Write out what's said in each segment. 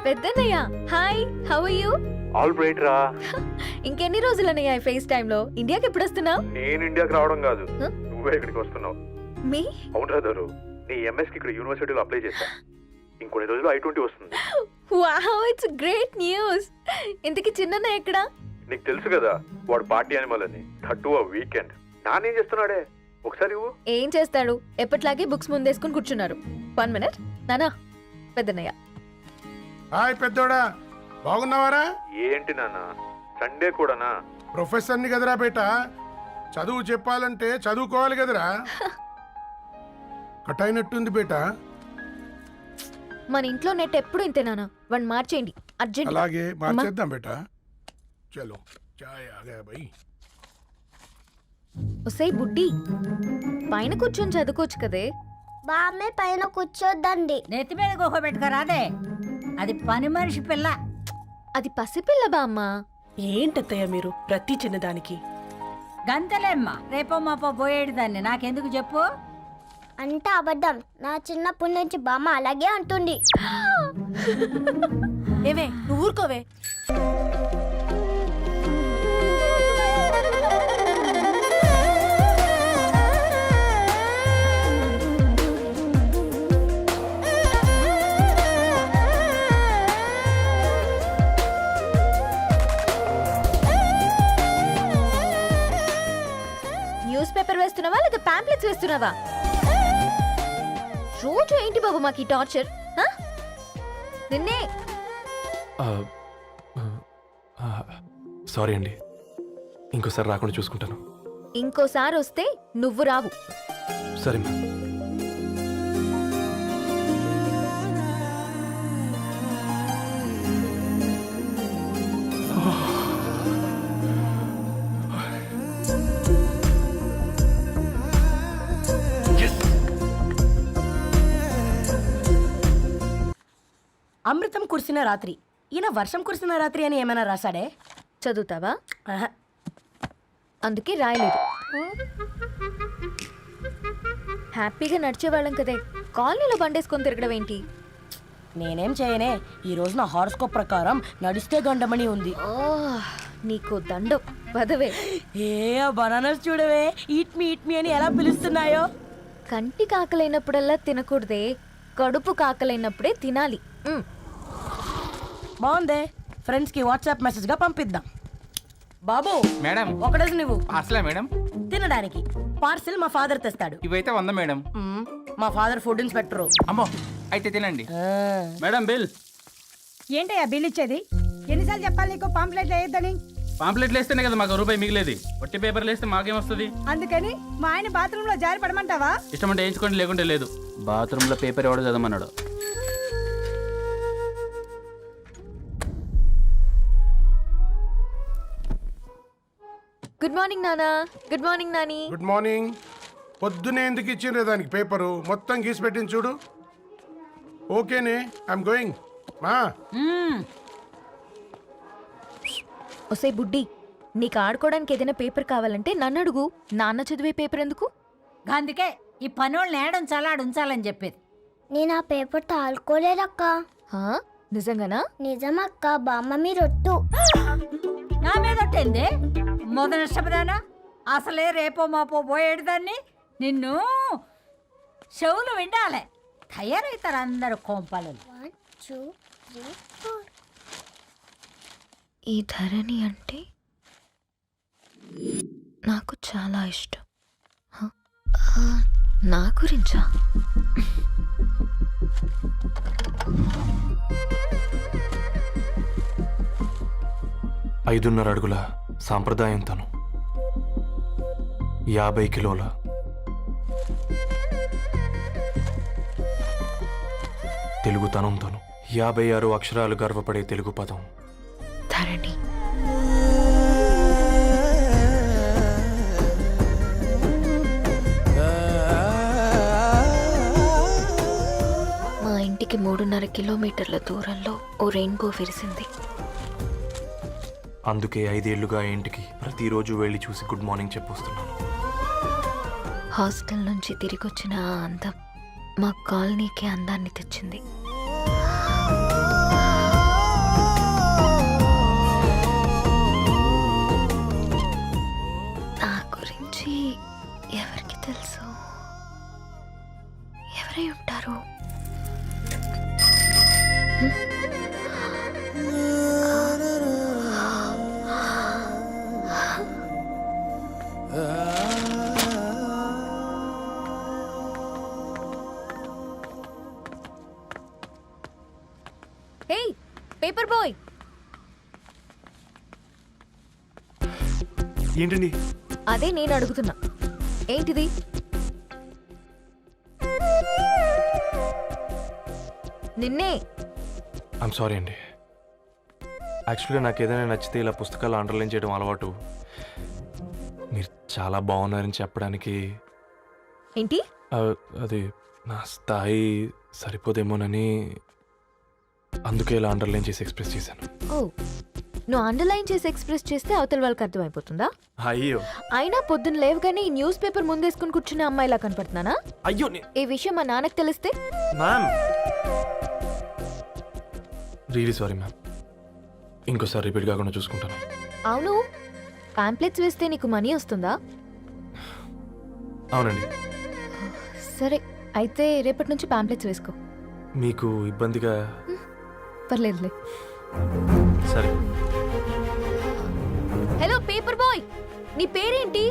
Peddannayya hi, how are you? All right రా. ఇంకెన్ని రోజులన్నయ్య ఈ ఫేస్ టైమ్ లో? ఇండియాకి ఎప్పుడు వస్తున్నావు? నేను ఇండియాకి రావడం కాదు, నువ్వే ఇక్కడికి వస్తున్నావు. మీ అవును రా, నీ ఎంఎస్ కి ఇక్కడ యూనివర్సిటీలో అప్లై చేశా. ఇంకొన్ని రోజులు I-20 వస్తుంది. Wow, it's great news. ఇంతకి చిన్నన్నయ్య ఎక్కడా? నీకు తెలుసు కదా వాడు పార్టీ అనిమల్ అని, థర్టూ ఆ వీకెండ్. నానేం చేస్తున్నాడే ఒకసారి ఇవ్వు. ఏం చేస్తాడు, ఎప్పట్లాగే బుక్స్ ముందేసుకుని కూర్చున్నారు. 1 minute నానా. పెద్దన్నయ్య హాయ్ పెద్దోడా, బాగున్నావారా? ఏంటి నాన్న సండే కూడానా? ప్రొఫెసర్ని కదరా బేట, చదువు చెప్పాలంటే చదువుకోవాలి కదరా. కట్ అయినట్టుంది బేట. మన ఇంట్లో నెట్ ఎప్పుడు ఇంతే నానా. 1 మార్చేయండి అర్జెంట్. అలాగే మార్చేద్దాం బేట. చలో చాయ్ ఆగా భయ్. ఒసేయ్ బుడ్డి, పైన కూర్చొని చదువుకోవచ్చు కదే. బామ్మే పైన కూర్చోద్దండి. నెత్తి మీద గుహ పెట్టుకోరాదే, అది పని మనిషి పిల్ల. అది పసిపిల్ల బామ్మ. ఏంటత్తయ్య మీరు ప్రతి చిన్నదానికి? గంతలేమ్మా, రేపో మాపో పోయేడు దాన్ని నాకెందుకు చెప్పు. అంటే అబద్ధం. నా చిన్నప్పటి నుంచి బామ్మ అలాగే అంటుంది. ఏవే నువ్వు ఊరుకోవే. న్యూస్ పేపర్ వేస్తున్నావా లేదా పాంప్లెట్స్ వేస్తున్నావా? రోజు ఏంటి బాబు మాకు ఈ టార్చర్? నిన్నే. సారీ అండి, ఇంకోసారి రాకుండా చూసుకుంటాను. ఇంకోసారి వస్తే నువ్వు రావు. సరే మ్యామ్. అమృతం కురిసిన రాత్రి, ఈయన వర్షం కురిసిన రాత్రి అని ఏమైనా రాశాడే? చదువుతావా? ఆహా. అందుకే రాయలేదు. హ్యాపీగా నడిచేవాళ్ళం కదే, కాలనీలో బండేసుకొని తిరగడం ఏంటి? నేనేం చేయనే, ఈ రోజు నా హారోస్కోప్ ప్రకారం నడిస్తే గండమణి ఉంది. నీకు దండం పదవే. ఏ బనానాస్ చూడవే, ఈట్ మీ అని ఎలా పిలుస్తున్నాయో. కంటి కాకలైనప్పుడల్లా తినకూడదే, కడుపు కాకలైనప్పుడే తినాలి. బాగుందే, ఫ్రెండ్స్ కి వాట్సాప్ మెసేజ్ గా పంపిద్దాం. బాబు మేడం, ఒకడేసి నువ్వు అసలే మేడం తినడానికి పార్సిల్ మా ఫాదర్ తెస్తాడు. ఇవైతే 100 మేడం. మా ఫాదర్ ఫుడ్ ఇన్స్పెక్టర్. అమ్మో, అయితే తినండి మేడం. బిల్ ఏంటయ్యా బిల్ ఇచ్చేది? ఎన్నిసార్లు చెప్పాలి నీకు పాంప్లెట్ వేయొద్దని? పాంప్లెట్లు వేస్తేనే కదా మాకు రూపాయి మిగిలేది. వట్టి పేపర్లు వేస్తే మాకేం వస్తుంది? అందుకని మా ఆయన బాత్రూమ్ లో జారి పడమంటావా? ఇష్టం అంటే వేయించుకోండి, లేకుంటే లేదు. బాత్రూమ్ లో పేపర్ ఎవడో చదవమన్నాడు. గుడ్ మార్నింగ్ నానా. Good morning Nani. Good morning. పొద్దునే ఎందుకు ఇచ్చిండ్రే దానికి పేపరు? మొత్తం గీసి పెట్టింది చూడు. ఓకేనే, ఐఎమ్ గోయింగ్. మా ఒసే బుడ్డి, నీకు ఆడుకోవడానికి ఏదైనా పేపర్ కావాలంటే నన్ను అడుగు. నాన్న చదివే పేపర్ ఎందుకు? అందుకే ఈ పనోళ్ళని ఏడుంచాలా ఉంచాలని చెప్పేది. నేను ఆ పేపర్ తాలుకోలేదక్క. నిజంగానా? నిజమక్క, బామ్మ మీరొట్టు. నా మీద ఒట్టేంది మొదటి నష్టపదానా? అసలే రేపో మాపో పోయేడు దాన్ని. నిన్ను చెవులు విండాలే, తయారవుతారు అందరు కోంపాలు. 1 2 3 4. ఈ ధరణి అంటే నాకు చాలా ఇష్టం. నా గురించా? ఐదున్నర అడుగుల సాంప్రదాయం తను, 50 కిలోల తెలుగుతనం తను, 56 అక్షరాలు గర్వపడే తెలుగు పదం ధరణి. మా ఇంటికి 3.5 కిలోమీటర్ల దూరంలో ఓ రెయిన్బో విరిసింది. అందుకే 5 ఏళ్లుగా ఇంటికి ప్రతిరోజు వెళ్ళి చూసి గుడ్ మార్నింగ్ చెప్పొస్తున్నాను. హాస్టల్ నుంచి తిరిగొచ్చిన ఆ అందం మా కాలనీకి అందాన్ని తెచ్చింది. హే పేపర్ బాయ్, ఏంటండి? అదే నేను అడుగుతున్నా, ఏంటిది? నిన్నే. ఐమ్ సారీ అండి. యాక్చువల్గా నాకు ఏదైనా నచ్చితే ఇలా పుస్తకాలు అండర్లైన్ చేయడం అలవాటు. మీరు చాలా బాగున్నారని చెప్పడానికి ఏంటి? అది నా స్థాయి సరిపోదేమోనని అందుకే ఇలా అండర్లైన్ చేసి ఎక్స్ప్రెస్ చేశాను. ఓ, నువ్వు అండర్లైన్ చేసి ఎక్స్ప్రెస్ చేస్తే అవతల వాళ్ళకి అర్థమైపోతుందా? అయ్యో అయినా పొద్దున్న లేవగానే ఈ న్యూస్ పేపర్ ముందేసుకుని కూర్చున్న అమ్మాయిలా కనపడుతున్నానా? అయ్యో ఈ విషయం మా నాన్నకి తెలిస్తే? Ma'am really sorry ma'am. ఇంకోసారి రిపీట్ కాకుండా చూసుకుంటాను. అవును, పాంప్లెట్స్ వేస్తే నీకు మనీ వస్తుందా? అవునండి. సరే, అయితే రేపటి నుంచి పాంప్లెట్స్ వేసుకో. మీకు ఇబ్బందిగా? పర్లేదులే. సరే. హలో పేపర్ బాయ్, నీ పేరేంటి?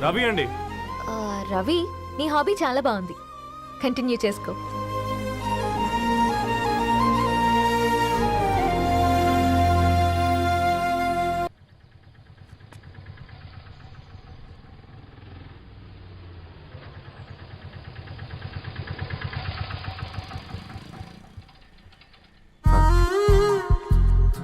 రవి అండి. రవి, నీ హాబీ చాలా బాగుంది, కంటిన్యూ చేసుకో.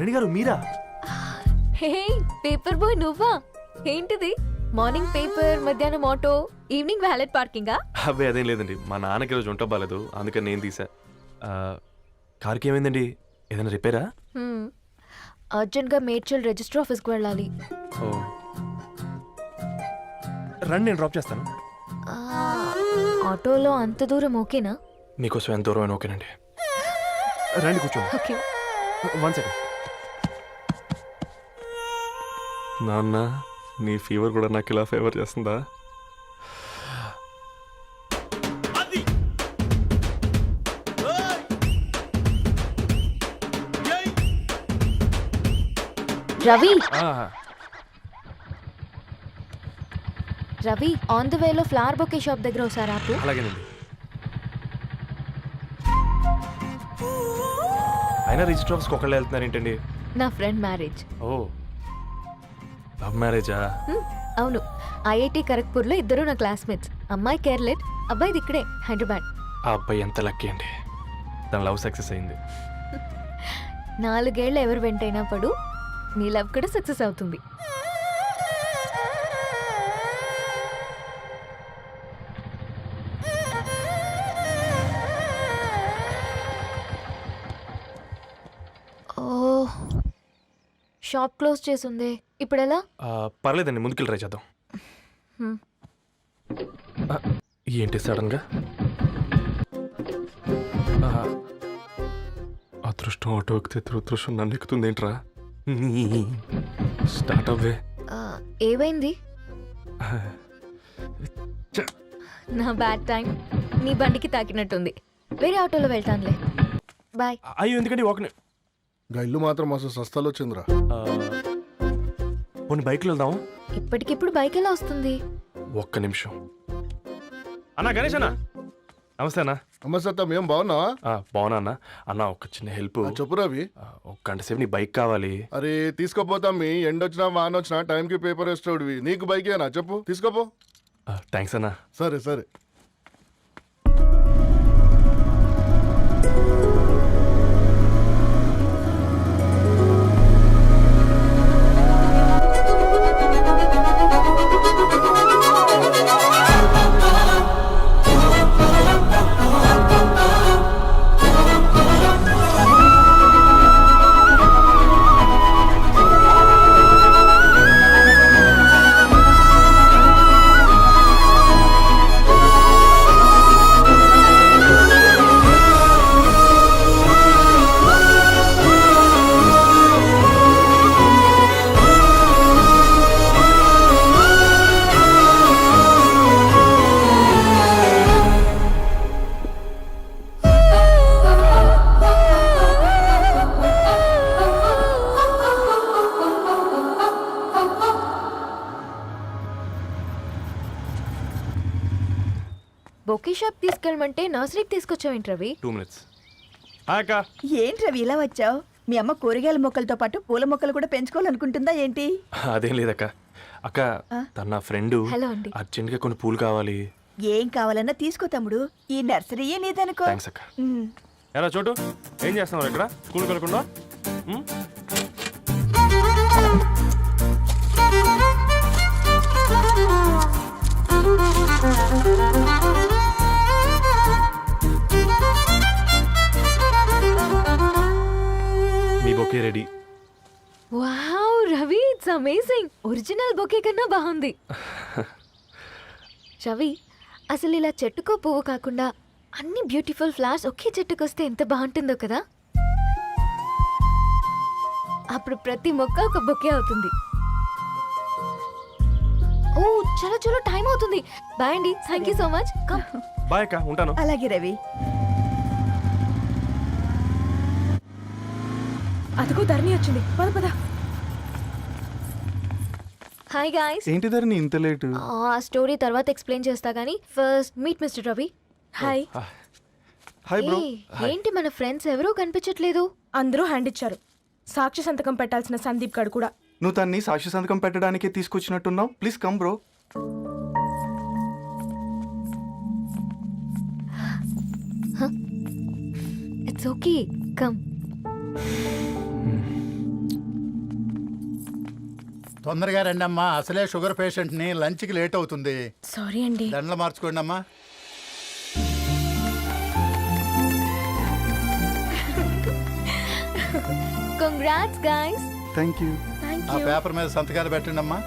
రణి గారు మీరా? హే పేపర్ బాయ్, నువ్వా? ఏంటిది? మార్నింగ్ పేపర్, మధ్యాహ్నం ఆటో, ఈవినింగ్ వ్యాలెట్ పార్కింగా? అబ్బాయి అదేం లేదండి, మా నాన్నకి రోజు ఉంట బాగాలేదు, అందుకని నేను తీసా. కార్కి ఏమైందండి? ఏదైనా రిపేరా? అర్జెంట్గా మేడ్చల్ రిజిస్టర్ ఆఫీస్కి వెళ్ళాలి. ఓ రండి, నేను డ్రాప్ చేస్తాను. ఆ, ఆటోలో అంత దూరం ఓకేనా? మీకోసం ఎంత దూరం అయినా ఓకేనండి. రండి కూర్చోండి. ఓకే. 1 సెకండ్. నాన్న, నీ ఫీవర్ కూడా నాకు ఇలా ఫేవర్ చేస్తుందా? రవి, ఆ, రవి, ఆన్ ద వేలో ఫ్లవర్ బొకే షాప్ దగ్గర ఒకసారి ఆపు. అలాగేనండి. అయినా రిజిస్టర్ ఆఫీస్కి ఒకళ్ళు వెళ్తున్నారు ఏంటండి? నా ఫ్రెండ్ మ్యారేజ్. ఓ, లవ్ మ్యారేజా? అవును, ఐఐటి ఖరగ్పూర్లో ఇద్దరు నా క్లాస్మేట్స్. అమ్మాయి కేర్లెట్, అబ్బాయిది ఇక్కడే హైదరాబాద్. ఆ అబ్బాయి ఎంత లక్కీ అండి, తన లవ్ సక్సెస్ అయింది. 4 ఏళ్ళు ఎవరు వెంటైనా పడు, నీ లవ్ కూడా సక్సెస్ అవుతుంది. ఓ, షాప్ క్లోజ్ చేసిందే, ఇప్పుడు ఎలా? పర్లేదండి, ముందుకెళ్ళి ట్రై చేద్దాం. హ్మ్. ఆ, ఏంటి సడన్గా? అదృష్టం ఆటో ఎక్కితే దురదృష్టం నన్ను ఎక్కుతుంది ఏంట్రా? స్టార్ట్ అవ్వే. ఏమైంది? నా బ్యాడ్ టైం నీ బండికి తాకినట్టుంది. వేరే ఆటోలో వెళ్తానులే, బాయ్. అయ్యో ఎందుకండి ఒక గా ఇల్లు మాత్రం మస్తు సస్తాలు వచ్చిందిరా. కొన్ని బైక్లో వెళ్దాం. ఇప్పటికిప్పుడు బైక్ ఎలా వస్తుంది? ఒక్క నిమిషం. అన్నా గణేష్ అన్న, నమస్తే అన్న. అమ్మసత్తం ఏం బాగున్నావా? బాగున్నా అన్న. అన్న ఒక చిన్న హెల్ప్. చెప్పు రవి. ఒక గంట సేపు నీ బైక్ కావాలి. అరే తీసుకోపోతాం, మీ ఎండొచ్చినా వానొచ్చినా టైంకి పేపర్ వేస్తాడువి. నీకు బైకేనా చెప్పు, తీసుకోపో. థ్యాంక్స్ అన్న. సరే సరే. తీసుకెళ్ళమంటే నర్సరీకి తీసుకొచ్చావేంటి రవి? 2 minutes. హాయ్ అక్క. ఏంటి రవి ఇలా వచ్చావు? మీ అమ్మ కూరగాయల మొక్కలతో పాటు పూల మొక్కలు కూడా పెంచుకోవాలనుకుంటుందా ఏంటి? అదేం లేదక్క. అక్క తన నా ఫ్రెండ్ హలో అండి. అర్జెంట్గా కొన్ని పూలు కావాలి. ఏం కావాలన్నా తీసుకో తమ్ముడు, ఈ నర్సరీయే నీదనుకో. థ్యాంక్స్ అక్క. ఎలా చోటు ఏం చేస్తున్నావు ఇక్కడ స్కూల్కి వెళ్ళకుండా? మీ bouquet ready. Wow Ravi, it's amazing. Original bouquet కన్నా బాగుంది. రవి, అసలు ఇలా చెట్టుకో పువ్వు కాకుండా అన్ని బ్యూటిఫుల్ ఫ్లవర్స్ ఒకే చెట్టుకు వస్తే ఎంత బాగుంటుందో కదా. అప్పుడు ప్రతి మొక్క ఒక బొకే అవుతుంది. ఓ చలో చలో, టైం అవుతుంది. బాయ్ అండి, thank you so much. Come. Bye అక్క, ఉంటాను. అలాగే రవి. అదిగో ధరణి వచ్చింది, పద పద. Hi guys. ఏంటి ధరణి ఇంత లేటు? ఆ స్టోరీ తర్వాత ఎక్స్ప్లెయిన్ చేస్తా గానీ first meet mister Ravi. Hi. Hi bro. ఏంటి మన ఫ్రెండ్స్ ఎవరూ కనిపించట్లేదు? అందరూ హ్యాండ్ ఇచ్చారు. సాక్షి సంతకం పెట్టాల్సిన సందీప్ గడు కూడా. నువ్వు తన్ని సాక్షి సంతకం పెట్టడానికి తీసుకొచ్చినట్టున్నావు. Please come bro. It's okay, come. తొందరగా రండి అమ్మా, అసలే షుగర్ పేషెంట్ని, లంచ్కి లేట్ అవుతుంది. సారీ అండి. దండలు మార్చుకోండి అమ్మా. Congrats guys. Thank you. ఆ పేపర్ మీద సంతకాలు పెట్టండి అమ్మా.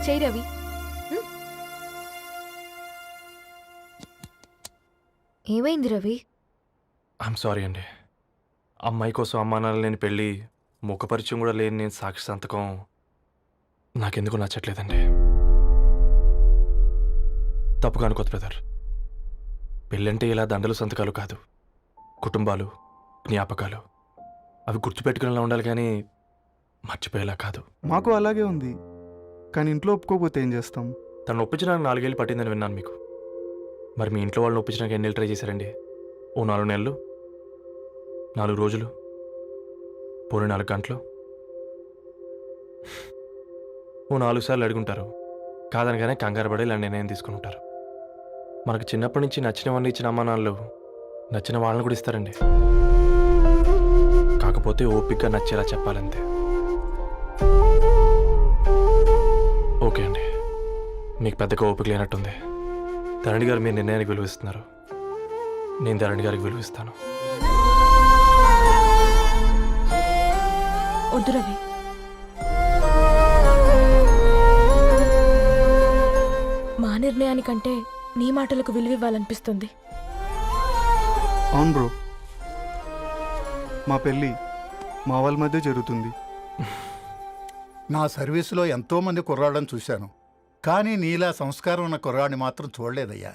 చేయి రవి. ఏమైంది రవి? ఐఎమ్ సారీ అండి. అమ్మాయి కోసం అమ్మా నాన్న లేని పెళ్ళి, ముఖపరిచయం కూడా లేని నేను సాక్షి సంతకం నాకెందుకు నచ్చట్లేదండి. తప్పుగా అనుకోదు బ్రదర్. పెళ్ళంటే ఇలా దండలు సంతకాలు కాదు, కుటుంబాలు, జ్ఞాపకాలు. అవి గుర్తుపెట్టుకునేలా ఉండాలి కానీ మర్చిపోయేలా కాదు. మాకు అలాగే ఉంది, కానీ ఇంట్లో ఒప్పుకోకపోతే ఏం చేస్తాం? తను ఒప్పించడానికి 4 ఏళ్ళు పట్టిందని విన్నాను మీకు. మరి మీ ఇంట్లో వాళ్ళని ఒప్పించడానికి ఎన్ని ట్రై చేశారండి? ఓ 4 నెలలు, 4 రోజులు, పోనీ 4 గంటలు, ఓ 4 సార్లు అడుగుంటారు. కాదనగానే కంగారు పడి ఇలా నిర్ణయం తీసుకుని ఉంటారు. మనకు చిన్నప్పటి నుంచి నచ్చినవన్నీ ఇచ్చిన అమ్మా నాన్నలు నచ్చిన వాళ్ళని కూడా ఇస్తారండి. కాకపోతే ఓపికగా నచ్చేలా చెప్పాలంతే. ఓకే అండి, మీకు పెద్దగా ఓపిక లేనట్టుంది. ధరణి గారు మీ నిర్ణయానికి విలువిస్తున్నారు, నేను ధరణి గారికి విలువిస్తాను. వద్దు రవి. మా నిర్ణయానికంటే నీ మాటలకు విలువివ్వాలనిపిస్తుంది. అవును బ్రో, మా పెళ్ళి మా వాళ్ళ మధ్య జరుగుతుంది. నా సర్వీసులో ఎంతోమంది కుర్రాళ్ళని చూశాను, కానీ నీలా సంస్కారం ఉన్న కుర్రాడిని మాత్రం చూడలేదయ్యా.